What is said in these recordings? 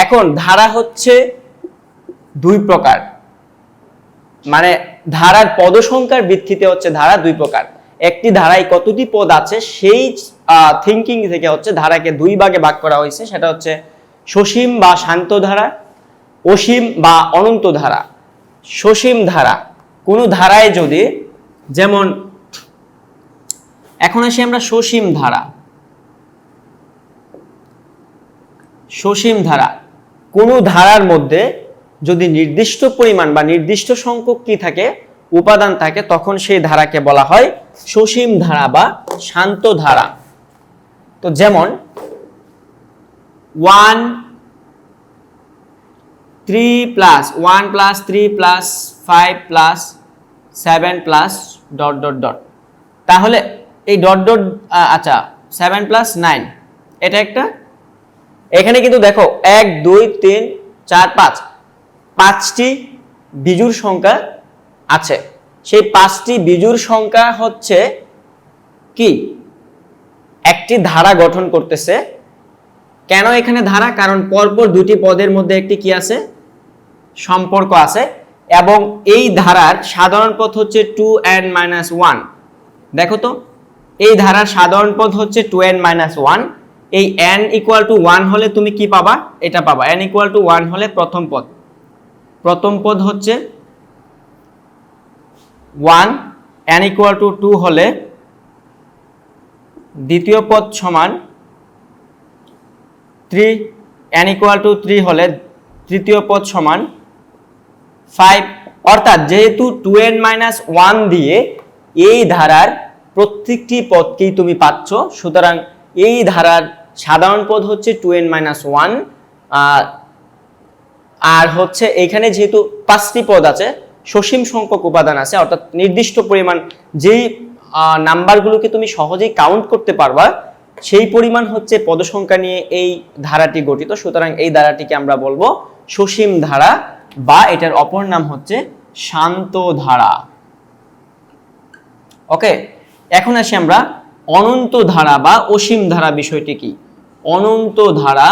এখন ধারা হচ্ছে দুই প্রকার, মানে ধারার পদ সংখ্যার ভিত্তিতে হচ্ছে ধারা দুই প্রকার। একটি ধারায় কতটি পদ আছে সেই থিঙ্কিং থেকে হচ্ছে ধারাকে দুই ভাগে ভাগ করা হয়েছে, সেটা হচ্ছে সসীম বা শান্ত ধারা, অসীম বা অনন্ত ধারা। সসীম ধারা কোন ধারায় যদি, যেমন এখন আসি আমরা সসীম ধারা। সসীম ধারা কোন ধারার মধ্যে যদি নির্দিষ্ট পরিমাণ বা নির্দিষ্ট সংখ্যক কি থাকে, উপাদান থাকে, তখন সেই ধারাকে বলা হয় সসীম ধারা বা শান্ত ধারা। তো যেমন 1 3 plus 1 plus 3 plus 5 plus 7 plus dot dot dot, তাহলে এই ডট ডট আচ্ছা 7 প্লাস 9 এটা একটা। এখানে কিন্তু দেখো 1 2 3 4 5 পাঁচটি বিজোড় সংখ্যা আছে। সেই পাঁচটি বিজোড় সংখ্যা হচ্ছে কি একটি ধারা গঠন করতেছে। কেন এখানে ধারা? কারণ পরপর দুটি পদের মধ্যে একটি কি আছে, সম্পর্ক আছে, এবং এই ধারার সাধারণ পদ হচ্ছে 2n - 1। দেখো তো, এই ধারার সাধারণ পদ হচ্ছে 2n - 1। এই n = 1 হলে তুমি কি পাবা? এটা পাবা। n = 1 হলে প্রথম পদ হচ্ছে 1, n = 2 হলে দ্বিতীয় পদ সমান 3, n = 3 হলে তৃতীয় পদ সমান 5। অর্থাৎ যেহেতু 2n - 1 দিয়ে এই ধারার প্রত্যেকটি পদকেই তুমি পাচ্ছ, সুতরাং এই ধারার সাধারণ পদ হচ্ছে 2n - 1। আর হচ্ছে এখানে যেহেতু পাঁচটি পদ আছে, সসীম সংখ্যক উপাদান আছে, অর্থাৎ নির্দিষ্ট পরিমাণ যেই নাম্বারগুলোকে তুমি সহজেই কাউন্ট করতে পারবা, সেই পরিমাণ হচ্ছে পদ সংখ্যা নিয়ে এই ধারাটি গঠিত। সুতরাং এই ধারাটিকে আমরা বলবো সসীম ধারা, বা এটার অপর নাম হচ্ছে শান্ত ধারা। ওকে, এখন আসি আমরা অনন্ত ধারা বা অসীম ধারা বিষয়টি কি। অনন্ত ধারা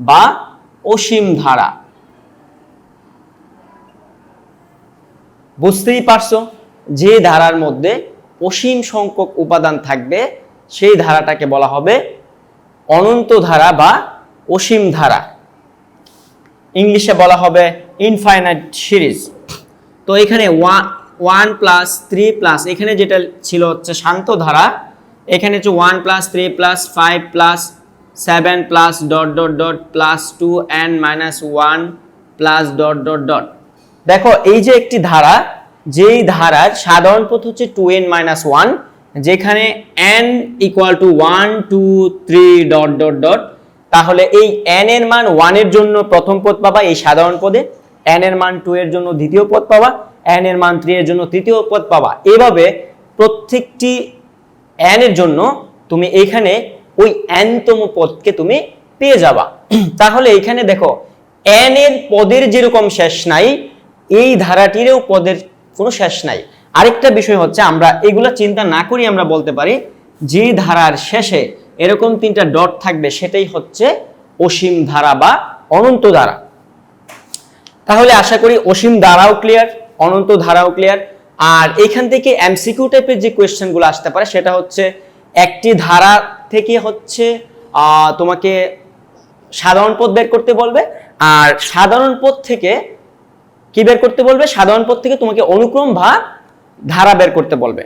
বা অসীম ধারা, বুঝতেই পারছো, যে ধারার মধ্যে অসীম সংখ্যক উপাদান থাকবে সেই ধারাটাকে বলা হবে অনন্ত ধারা বা অসীম ধারা। ইংলিশে বলা হবে ইনফাইনাইট সিরিজ। তো এখানে 1 প্লাস 3 প্লাস, এখানে যেটা ছিল হচ্ছে শান্ত ধারা, এখানে হচ্ছে 1 plus 3 plus 5 plus 7 plus dot dot dot plus 2n - 1 plus dot dot dot. দেখো এই যে একটি ধারা, যেই ধারার সাধারণ পদ হচ্ছে 2n - 1, যেখানে n = 1 2 3 ডট ডট ডট, তাহলে এই n এর মান 1 এর জন্য প্রথম পদ পাবা এই সাধারণ পদে, n এর মান 2 এর জন্য দ্বিতীয় পদ পাবা, n এর মান 3 এর জন্য তৃতীয় পদ পাবা। এভাবে প্রত্যেকটি n এর জন্য তুমি এখানে ওই n তম পদকে তুমি পেয়ে যাবা। তাহলে এখানে দেখো n এর পদের যেরকম শেষ নাই, এই ধারাটিরও পদের কোনো শেষ নাই। আরেকটা বিষয় হচ্ছে, আমরা এগুলা চিন্তা না করি আমরা বলতে পারি যে ধারার শেষে এরকম 3টা ডট থাকবে সেটাই হচ্ছে অসীম ধারা বা অনন্ত ধারা। তাহলে আশা করি অসীম ধারাও ক্লিয়ার, অনন্ত ধারাও ক্লিয়ার। আর এখান থেকে এমসিকিউ টাইপের যে কোয়েশ্চেনগুলো আসতে পারে সেটা হচ্ছে, একটি ধারা থেকে হচ্ছে তোমাকে সাধারণ পদ বের করতে বলবে, আর সাধারণ পদ থেকে কি বের করতে বলবে? সাধারণ পদ থেকে তোমাকে অনুক্রম বা ধারা বের করতে বলবে।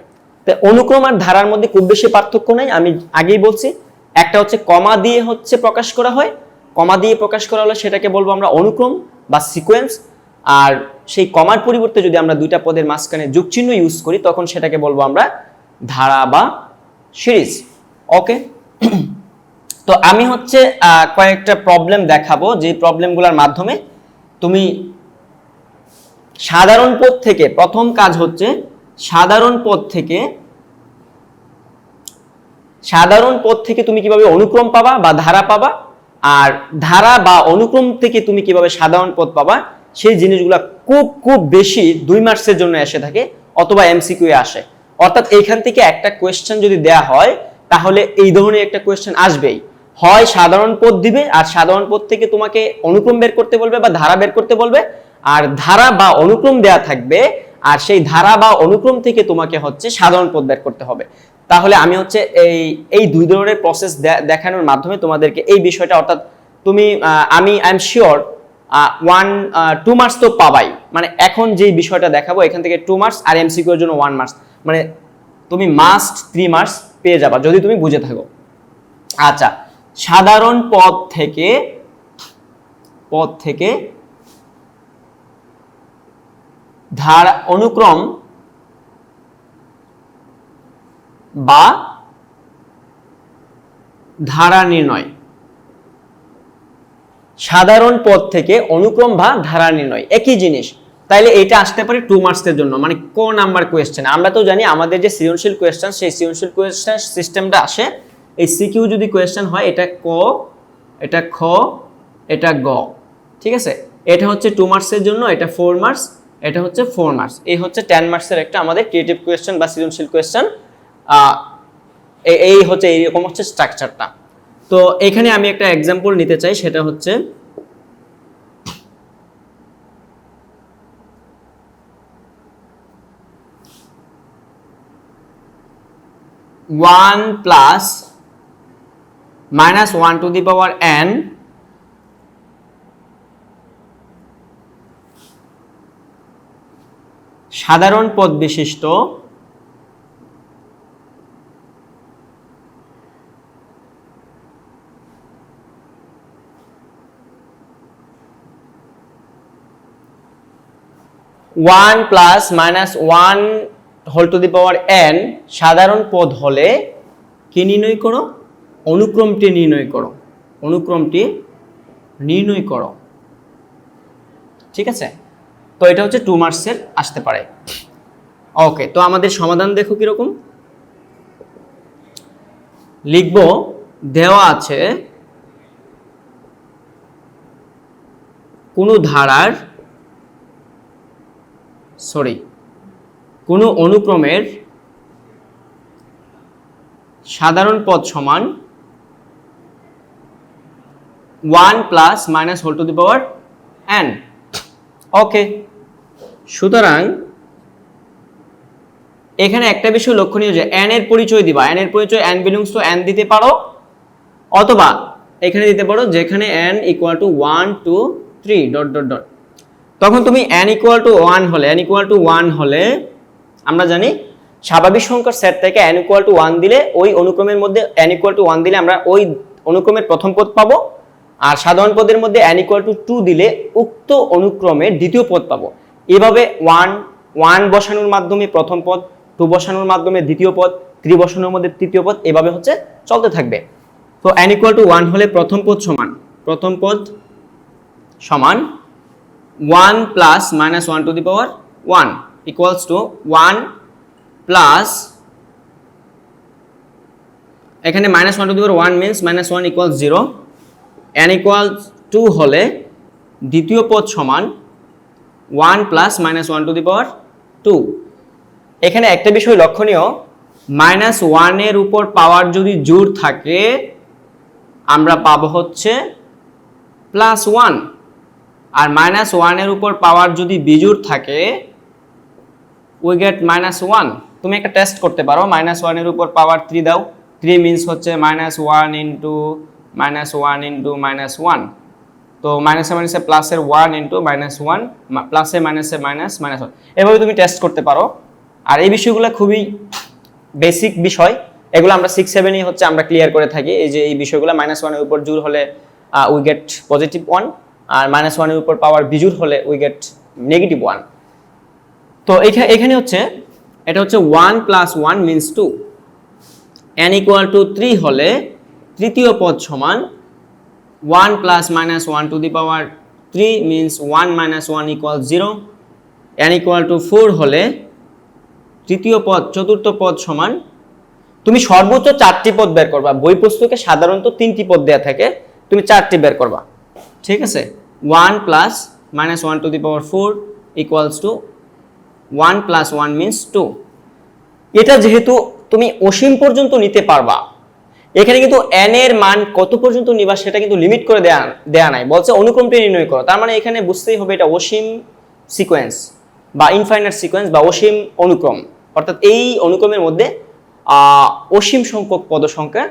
তো অনুক্রম আর ধারার মধ্যে খুব বেশি পার্থক্য নেই, আমি আগেই বলছি। একটা হচ্ছে কমা দিয়ে হচ্ছে প্রকাশ করা হয়, কমা দিয়ে প্রকাশ করা হলে সেটাকে বলবো আমরা অনুক্রম বা সিকোয়েন্স। আর সেই কমার পরিবর্তে যদি আমরা দুইটা পদের মাঝখানে যোগচিহ্ন ইউজ করি, তখন সেটাকে বলবো আমরা ধারা বা সিরিজ। ওকে, তো আমি হচ্ছে কয়েকটা প্রবলেম দেখাবো, যে প্রবলেমগুলোর মাধ্যমে তুমি সাধারণ পদ থেকে, প্রথম কাজ হচ্ছে সাধারণ পদ থেকে তুমি কিভাবে অনুক্রম পাবা বা ধারা পাবা, আর ধারা বা অনুক্রম থেকে তুমি কিভাবে সাধারণ পদ পাবা, সেই জিনিসগুলো খুব বেশি 2 মার্কসের জন্য এসে থাকে, অথবা এমসিকিউ এ আসে। অর্থাৎ এইখান থেকে একটা কোয়েশ্চেন যদি দেয়া হয়, তাহলে এই ধরনের একটা কোয়েশ্চেন আসবেই। হয় সাধারণ পদ দিবে, আর সাধারণ পদ থেকে তোমাকে অনুক্রম বের করতে বলবে বা ধারা বের করতে বলবে, আর ধারা বা অনুক্রম দেয়া থাকবে, আর সেই ধারা বা অনুক্রম থেকে তোমাকে হচ্ছে সাধারণ পদ বের করতে হবে। তাহলে আমি হচ্ছে এই দুই ধরনের প্রসেস দেখানোর মাধ্যমে তোমাদেরকে এই বিষয়টা, অর্থাৎ তুমি আই এম শিওর 2 মার্কস তো পাবাই, মানে এখন যে বিষয়টা দেখাবো এখান থেকে 2 মার্কস, আর এমসিকিউ এর জন্য 1 মার্কস, মানে তুমি মাস্ট 3 মার্কস পেয়ে যাবা যদি তুমি বুঝে থাকো। আচ্ছা, সাধারণ পদ থেকে ধারা অনুক্রম বা ধারা নির্ণয়, সাধারণ পদ থেকে অনুক্রম বা ধারা নির্ণয় একই জিনিস। তাইলে এটা আসতে পারে 2 মার্কসের জন্য, মানে ক নাম্বার কোয়েশ্চেন। আমরা তো জানি আমাদের যে সৃজনশীল কোয়েশ্চেন, সেই সৃজনশীল কোয়েশ্চেন সিস্টেমটা আসে, এই সিকিউ যদি কোয়েশ্চেন হয় এটা ক, এটা খ, এটা গ, ঠিক আছে। এটা হচ্ছে 2 মার্কসের জন্য, এটা 4 মার্কস, এটা হচ্ছে 4 মার্কস। এই হচ্ছে 10 মার্কসের একটা আমাদের ক্রিয়েটিভ কোয়েশ্চেন বা সৃজনশীল কোয়েশ্চেন। এই হচ্ছে এইরকম হচ্ছে স্ট্রাকচারটা। তো এখানে আমি একটা এক্সাম্পল নিতে চাই, সেটা হচ্ছে one plus minus 1 to the power n সাধারণ পদ বিশিষ্ট one plus minus 1 whole to the power n সাধারণ পদ হলে কি নির্ণয় করো? অনুক্রমটি নির্ণয় করো, অনুক্রমটি নির্ণয় করো, ঠিক আছে। তো এটা হচ্ছে 2 মার্কসের আসতে পারে। ওকে, তো আমাদের সমাধান দেখো কিরকম লিখব। দেওয়া আছে কোনো ধারার কোনো অনুক্রমের সাধারণ পদ সমান 1 plus minus whole to the power n। Okay, সুতরাং এখানে একটা বিষয় লক্ষণীয় যে n এর পরিচয় দিবা, n এর পরিচয় n বিলংস টু n দিতে পারো, অথবা এখানে দিতে পারো যেখানে n equal to 1 2 3 dot dot dot. তখন তুমি n ইকুয়াল টু 1 হলে, n ইকুয়াল টু 1 হলে আমরা জানি স্বাভাবিক সংখ্যার সেট থেকে n ইকুয়াল টু 1 দিলে ওই অনুক্রমের মধ্যে n ইকুয়াল টু 1 দিলে আমরা ওই অনুক্রমের প্রথম পদ পাবো, আর সাধারণ পদের মধ্যে n ইকুয়াল টু 2 দিলে উক্ত অনুক্রমের দ্বিতীয় পদ পাবো। এভাবে 1 বসানোর মাধ্যমে প্রথম পদ, 2 বসানোর মাধ্যমে দ্বিতীয় পদ, 3 বসানোর মধ্যে তৃতীয় পদ, এভাবে হচ্ছে চলতে থাকবে। তো n ইকুয়াল টু 1 হলে প্রথম পদ সমান 1 plus minus 1 to the power 1 equals to 1 plus, এখানে minus 1 to the power 1 means minus 1 equals 0। n equals 2 হলে দ্বিতীয় পদ সমান 1 plus minus 1 to the power 2। এখানে একটা বিষয় লক্ষণীয়, মাইনাস 1 এর উপর পাওয়ার যদি জোড় থাকে আমরা পাবো হচ্ছে প্লাস 1, আর মাইনাস 1 এর উপর পাওয়ার যদি বিজোড় থাকে উই গেট মাইনাস 1। তুমি একটা টেস্ট করতে পারো, মাইনাস 1 এর উপর পাওয়ার 3 দাও, 3 মিন্স হচ্ছে minus 1 into minus 1 into minus 1। তো মাইনাসে মাইনাসে প্লাসের 1 ইন্টু মাইনাস 1, প্লাসে মাইনাসে মাইনাস মাইনাস 1, এভাবে তুমি টেস্ট করতে পারো। আর এই বিষয়গুলো খুবই বেসিক বিষয়, এগুলো আমরা 6 7 এই হচ্ছে আমরা ক্লিয়ার করে থাকি। এই যে এই বিষয়গুলো মাইনাস 1 এর উপর জোড় হলে উই গেট পজিটিভ 1, আর মাইনাস 1 এর উপর পাওয়ার বিজোড় হলে উই গেট নেগেটিভ 1। তো এখানে হচ্ছে এটা হচ্ছে 1 plus 1 means 2। n equal to 3 হলে তৃতীয় পদ সমান 1 plus minus 1 to the power 3 means 1 minus 1 equal 0। n equal to 4 হলে চতুর্থ পদ সমান, তুমি সর্বোচ্চ 4টি পদ বের করবা, বই পুস্তকে সাধারণত 3টি পদ দেয়া থাকে, তুমি 4টি বের করবা, ঠিক আছে। 1 plus minus 1 to the power 4 equals to 1 plus 1 means 2। এটা যেহেতু তুমি অসীম পর্যন্ত নিতে পারবা, এখানে কিন্তু n এর মান কত পর্যন্ত নিবা সেটা কিন্তু লিমিট করে দেয়া নাই, বলছে অনুক্রমটি নির্ণয় করো। তার মানে এখানে বুঝতেই হবে এটা অসীম সিকোয়েন্স বা ইনফাইনাইট সিকোয়েন্স বা অসীম অনুক্রম, অর্থাৎ এই অনুক্রমের মধ্যে অসীম সংখ্যক পদ সংখ্যা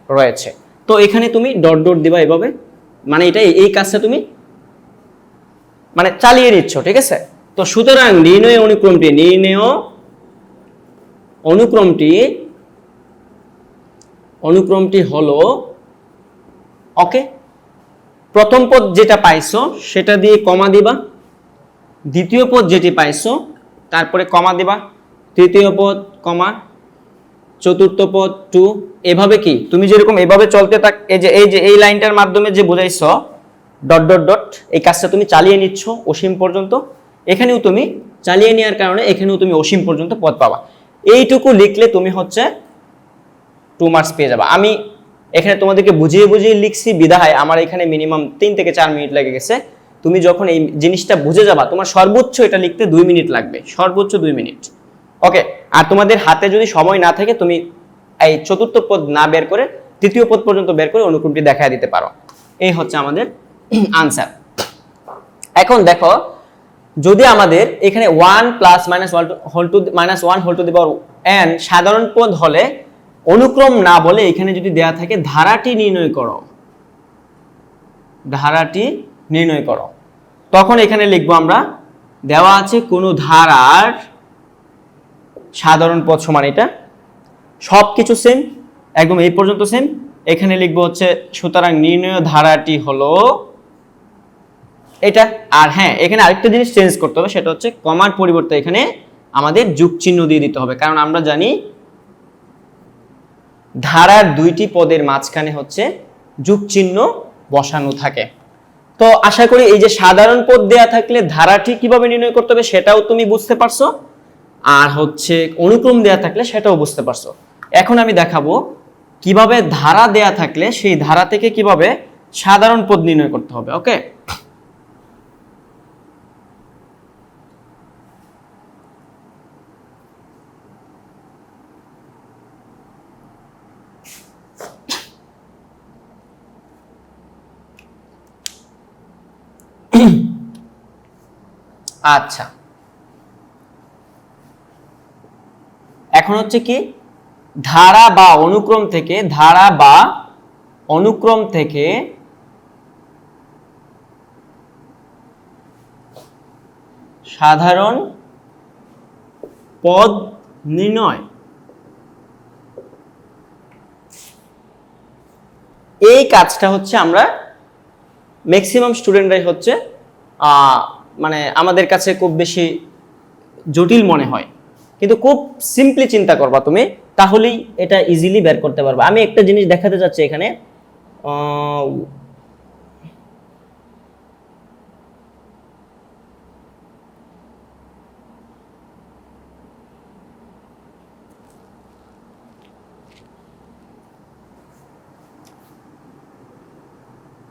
রয়েছে। তো এখানে তুমি ডট ডট দিবা এভাবে, মানে এটা এই কাজটা তুমি মানে চালিয়ে নিচ্ছ, ঠিক আছে। তো সুতরাং নির্ণয় অনুক্রমটি হলো, ওকে, প্রথম পদ যেটা পাইছো সেটা দিয়ে কমা দিবা, দ্বিতীয় পদ যেটি পাইছো তারপরে কমা দিবা, তৃতীয় পদ কমা, চতুর্থ পদ 2, এভাবে কি তুমি যেরকম এভাবে চলতে থাক, এই যে এই লাইনটার মাধ্যমে যে বোঝাইছো ডট ডট ডট, এই কাজটা তুমি চালিয়ে নিচ্ছ অসীম পর্যন্ত। এখানেও তুমি চালিয়ে নেওয়ার কারণে এখানেও তুমি অসীম পর্যন্ত পদ পাবা। এইটুকু লিখলে তুমি হচ্ছে 2 মার্কস পেয়ে যাবা। আমি এখানে তোমাদেরকে বুঝিয়ে বুঝিয়ে লিখছি বিধায় আমার এখানে মিনিমাম 3 থেকে 4 মিনিট লেগে গেছে। তুমি যখন এই জিনিসটা বুঝে যাবা তোমার সর্বোচ্চ এটা লিখতে 2 মিনিট লাগবে, সর্বোচ্চ 2 মিনিট, ওকে। আর তোমাদের হাতে যদি সময় না থাকে তুমি এই চতুর্থ পদ না বের করে তৃতীয় পদ পর্যন্ত বের করে অনুক্রমটি দেখায় দিতে পারো। এই হচ্ছে আমাদের আনসার। এখন দেখো, যদি আমাদের এখানে 1 plus minus 1 whole to the power n সাধারণ পদ হলে অনুক্রম না বলে এখানে যদি দেয়া থাকে ধারাটি নির্ণয় করো, ধারাটি নির্ণয় করো, তখন এখানে লিখবো আমরা, দেওয়া আছে কোন ধারার সাধারণ পদ সমান এটা, সবকিছু সেম, একদম এই পর্যন্ত সেম। এখানে লিখবো হচ্ছে সুতরাং নির্ণয় ধারাটি হলো এটা। আর হ্যাঁ, এখানে আরেকটা জিনিস চেঞ্জ করতে হবে, সেটা হচ্ছে কমার পরিবর্তে এখানে আমাদের যোগ চিহ্ন দিয়ে দিতে হবে, কারণ আমরা জানি ধারার দুইটি পদের মাঝখানে হচ্ছে যোগ চিহ্ন বসানো থাকে। তো আশা করি এই যে সাধারণ পদ দেয়া থাকলে ধারাটি কিভাবে নির্ণয় করতে হবে সেটাও তুমি বুঝতে পারছো, আর হচ্ছে অনুক্রম দেয়া থাকলে সেটাও বুঝতে পারছো। এখন আমি দেখাবো কিভাবে ধারা দেয়া থাকলে সেই ধারা থেকে কিভাবে সাধারণ পদ নির্ণয় করতে হবে, ওকে। আচ্ছা, এখন হচ্ছে কি, ধারা বা অনুক্রম থেকে সাধারণ পদ নির্ণয়, এই কাজটা হচ্ছে আমরা ম্যাক্সিমাম স্টুডেন্টরাই হচ্ছে মানে আমাদের কাছে খুব বেশি জটিল মনে হয়, কিন্তু খুব সিম্পলি চিন্তা করবা তুমি, তাহলেই এটা ইজিলি বের করতে পারবা। আমি একটা জিনিস দেখাতে যাচ্ছি এখানে,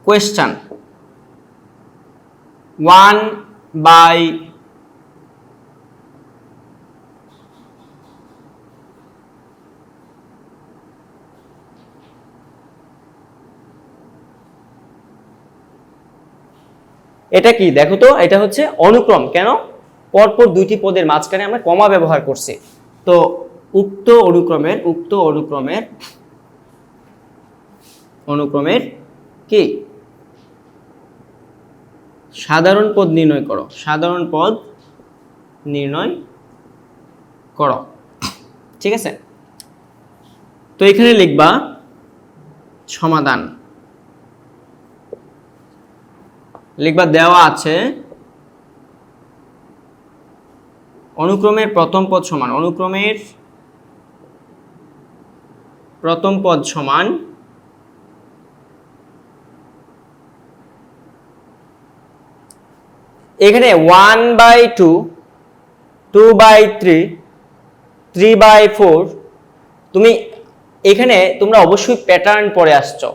কোয়েশ্চন 1/, এটা কি দেখো তো, এটা হচ্ছে অনুক্রম। কেন? পরপর দুইটি পদের মাঝখানে আমরা কমা ব্যবহার করছি। তো উক্ত অনুক্রমের কি সাধারণ পদ নির্ণয় করো, সাধারণ পদ নির্ণয় করো, ঠিক আছে। তো এখানে লিখবা সমাধান, লিখবা দেওয়া আছে অনুক্রমের প্রথম পদ সমান, অনুক্রমের প্রথম পদ সমান এখানে 1/2, 2/3, 3/4। তুমি এখানে তোমরা অবশ্যই প্যাটার্ন পড়ে আসছো,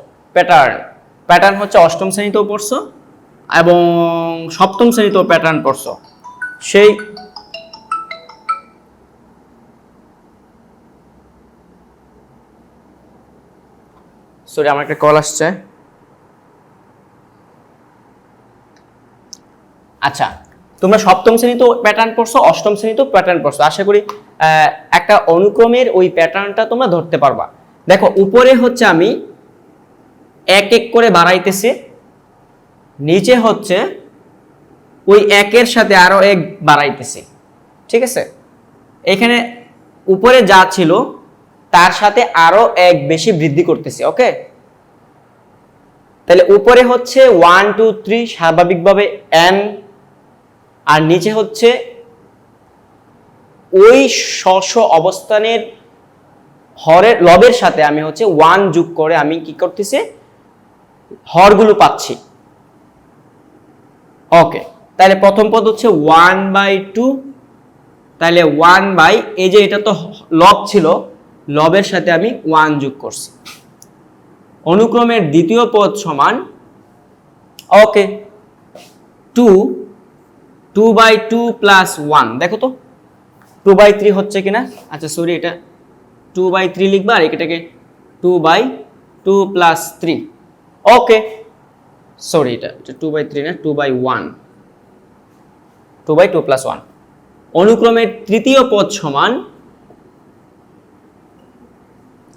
প্যাটার্ন হচ্ছে অষ্টম শ্রেণীতেও পড়ছো এবং সপ্তম শ্রেণীতেও প্যাটার্ন পড়ছো। সেই সরি, আমার একটা কল আসছে। আচ্ছা, তোমরা সপ্তম শ্রেণী তো প্যাটার্ন পড়ছো, অষ্টম শ্রেণী তো প্যাটার্ন পড়ছো, আশা করি একটা অনুক্রমের ওই প্যাটার্নটা তোমরা ধরতে পারবা। দেখো উপরে হচ্ছে আমি এক এক করে বাড়াইতেছি, নিচে হচ্ছে ওই একের সাথে আরো এক বাড়াইতেছি, ঠিক আছে। এখানে উপরে যা ছিল তার সাথে আরো এক বেশি বৃদ্ধি করতেছি, ওকে। তাহলে উপরে হচ্ছে 1 2 3 স্বাভাবিকভাবে n, আর নিচে হচ্ছে ওই স্ব অবস্থানের হরের লবের সাথে আমি হচ্ছে 1 যোগ করে আমি কি করতেছি, হরগুলো পাচ্ছি, ওকে। তাহলে প্রথম পদ হচ্ছে 1/2, তাহলে 1 বাই, এই যে এটা তো লব ছিল, লবের সাথে আমি 1 যোগ করছি। অনুক্রমের দ্বিতীয় পদ সমান, ওকে, 2/2 প্লাস 1, দেখো তো 2/3 হচ্ছে কিনা। আচ্ছা সরি, এটা 2/3 লিখবা, আর এটাকে 2/2 প্লাস 3, ওকে। সরি, এটা 2/3 না, 2/1, 2/2 প্লাস 1। অনুক্রমের তৃতীয় পদ সমান,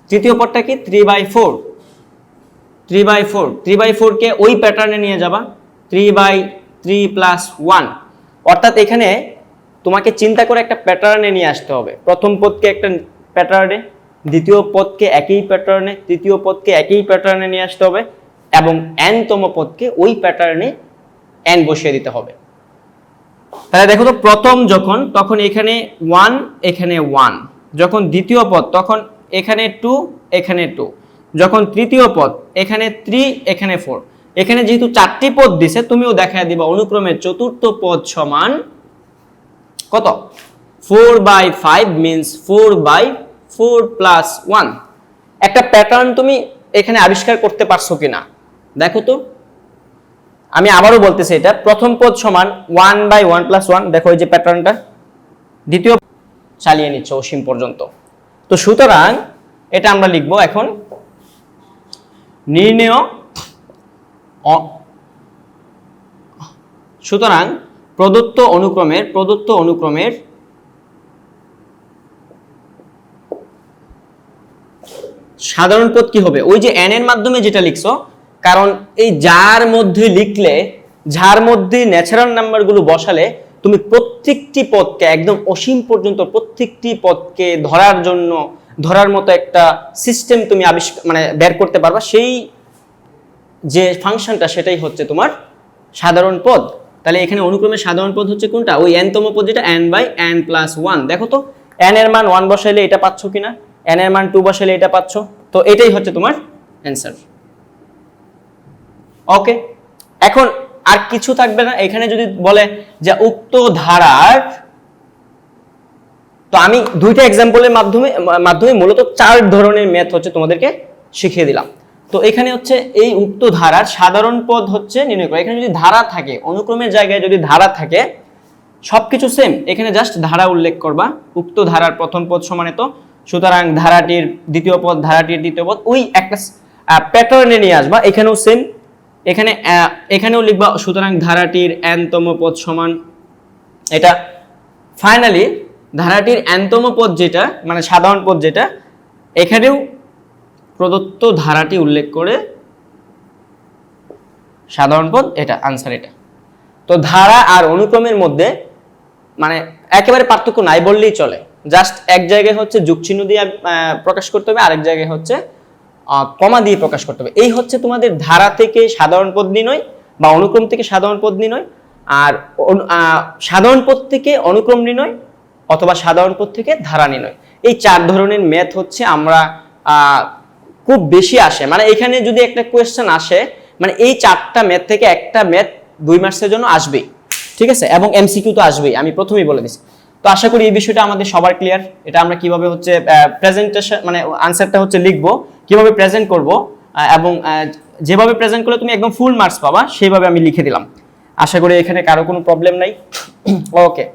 তৃতীয় পদটা কি 3/4, 3/4 কে ওই প্যাটার্নে নিয়ে যাবা, 3/3 প্লাস 1, অর্থাৎ এখানে তোমাকে চিন্তা করে একটা প্যাটার্নে নিয়ে আসতে হবে। প্রথম পদকে একটা প্যাটার্নে, দ্বিতীয় পদকে একই প্যাটার্নে, তৃতীয় পদকে একই প্যাটার্নে নিয়ে আসতে হবে, এবং n তম পদকে ওই প্যাটার্নে n বসিয়ে দিতে হবে। তাহলে দেখো তো, প্রথম যখন, তখন এখানে 1 এখানে 1, যখন দ্বিতীয় পদ তখন এখানে 2 এখানে 2, যখন তৃতীয় পদ এখানে 3 এখানে 4। এখানে যেহেতু 4টি পদ দিছে, তুমিও দেখায় দিবা অনুক্রমের চতুর্থ পদ সমান কত, 4/5 মিন্স 4/4 প্লাস 1। একটা প্যাটার্ন তুমি এখানে আবিষ্কার করতে পারছো কিনা দেখো তো। আমি আবারও বলতেছি, এটা প্রথম পদ সমান 1/1 প্লাস 1, দেখো এই যে প্যাটার্নটা, দ্বিতীয় চালিয়ে নিচ্ছে অসীম পর্যন্ত। তো সুতরাং এটা আমরা লিখবো এখন, নির্ণেয়, সুতরাং প্রদত্ত অনুক্রমের সাধারণ পদ কি হবে, ওই যে n এর মাধ্যমে যেটা লিখছো, কারণ এই যার মধ্যে লিখলে, যার মধ্যে ন্যাচারাল নাম্বারগুলো বসালে তুমি প্রত্যেকটি পদকে একদম অসীম পর্যন্ত প্রত্যেকটি পদকে ধরার মতো একটা সিস্টেম তুমি মানে বের করতে পারবা। সেই যে ফাংশনটা, সেটাই হচ্ছে তোমার সাধারণ পদ। তাহলে এখানে অনুক্রমের সাধারণ পদ হচ্ছে কোনটা, ওই n তম পদ যেটা n/n প্লাস 1। দেখো তো n এর মান 1 বসাইলে এটা পাচ্ছ কিনা, n এর মান 2 বসাইলে এটা পাচ্ছ, তো এটাই হচ্ছে তোমার অ্যান্সার, ওকে। এখন আর কিছু থাকবে না। এখানে যদি বলে যে উক্ত ধারার, তো আমি দুইটা এক্সাম্পলের মাধ্যমে মূলত 4 ধরনের ম্যাথ হচ্ছে তোমাদেরকে শিখিয়ে দিলাম। তো এখানে হচ্ছে এই উক্ত ধারার সাধারণ পদ হচ্ছে নির্ণয় করা। এখানে যদি ধারা থাকে, অনুক্রমের জায়গায় যদি ধারা থাকে, সবকিছু সেম, এখানে জাস্ট ধারা উল্লেখ করবা। উক্ত ধারার প্রথম পদ সমান এত, সুতরাং ধারাটির দ্বিতীয় পদ, ধারাটির দ্বিতীয় পদ, ওই একটা প্যাটার্নে নিয়ে আসবা। এখানেও সেম, এখানেও লিখবা, সুতরাং ধারাটির n তম পদ সমান এটা। ফাইনালি ধারাটির n তম পদ যেটা, মানে সাধারণ পদ যেটা, এখানেও প্রদত্ত ধারাটি উল্লেখ করে সাধারণ পদ, এটা আনসার এটা। তো ধারা আর অনুক্রমের মধ্যে মানে একেবারে পার্থক্য নাই বললেই চলে, জাস্ট এক জায়গায় হচ্ছে যোগ চিহ্ন দিয়ে প্রকাশ করতে হবে, আরেক জায়গায় হচ্ছে কমা দিয়ে প্রকাশ করতে হবে। এই হচ্ছে তোমাদের ধারা থেকে সাধারণ পদ নির্ণয় বা অনুক্রম থেকে সাধারণ পদ নির্ণয়, আর সাধারণ পদ থেকে অনুক্রম নির্ণয় অথবা সাধারণ পদ থেকে ধারা নির্ণয়। এই 4 ধরনের ম্যাথ হচ্ছে আমরা খুব বেশি আসে, মানে এখানে যদি একটা কোয়েশ্চেন আসে, মানে এই 4টা ম্যাথ থেকে একটা ম্যাথ 2 মার্কসের জন্য আসবেই, ঠিক আছে, এবং এমসিকিউ তো আসবেই, আমি প্রথমেই বলে দিচ্ছি। তো আশা করি এই বিষয়টা আমাদের সবার ক্লিয়ার। এটা আমরা কিভাবে হচ্ছে প্রেজেন্টেশন, মানে আনসারটা হচ্ছে লিখবো, কিভাবে প্রেজেন্ট করব, এবং যেভাবে প্রেজেন্ট করলে তুমি একদম ফুল মার্কস পাবা, সেইভাবে আমি লিখে দিলাম। আশা করি এখানে কারো কোনো প্রবলেম নাই, ওকে।